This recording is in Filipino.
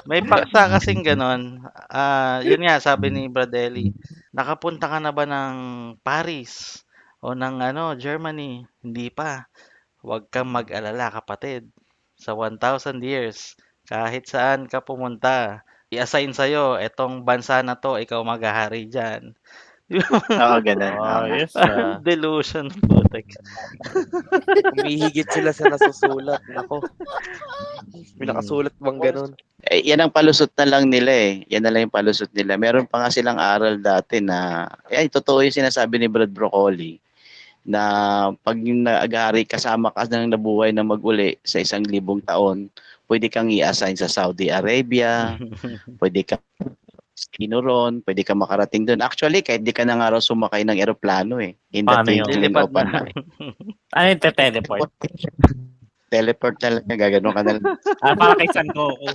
May paksa kasing gano'n, yun nga sabi ni Brad Ellie, "Nakapunta ka na ba ng Paris o ng ano, Germany?" "Hindi pa." "Huwag kang mag-alala kapatid, sa 1,000 years, kahit saan ka pumunta, i-assign sa'yo etong bansa na 'to, ikaw maghahari diyan." Oo, gano'n, oo. Ayos, Parang delusion, putik. Humihigit sila sa nasusulat. Nako, may Hmm, nakasulat bang ganun? Eh, yan ang palusot na lang nila eh. Yan na lang yung palusot nila. Meron pa nga silang aral dati na, totoo yung sinasabi ni Brad Broccoli, na pag yung nag-ahari kasama ka ng nabuhay na mag-uli sa 1,000 taon, pwede kang i-assign sa Saudi Arabia, pwede kang kinuron, pwede kang makarating doon. Actually, kahit di ka na nga raw sumakay ng eroplano eh. In the Paano yun? twinkling lilipad of an na. eye. Ano yung teleport? Teleport na lang, gagano ka na lang. Para kay San Goku.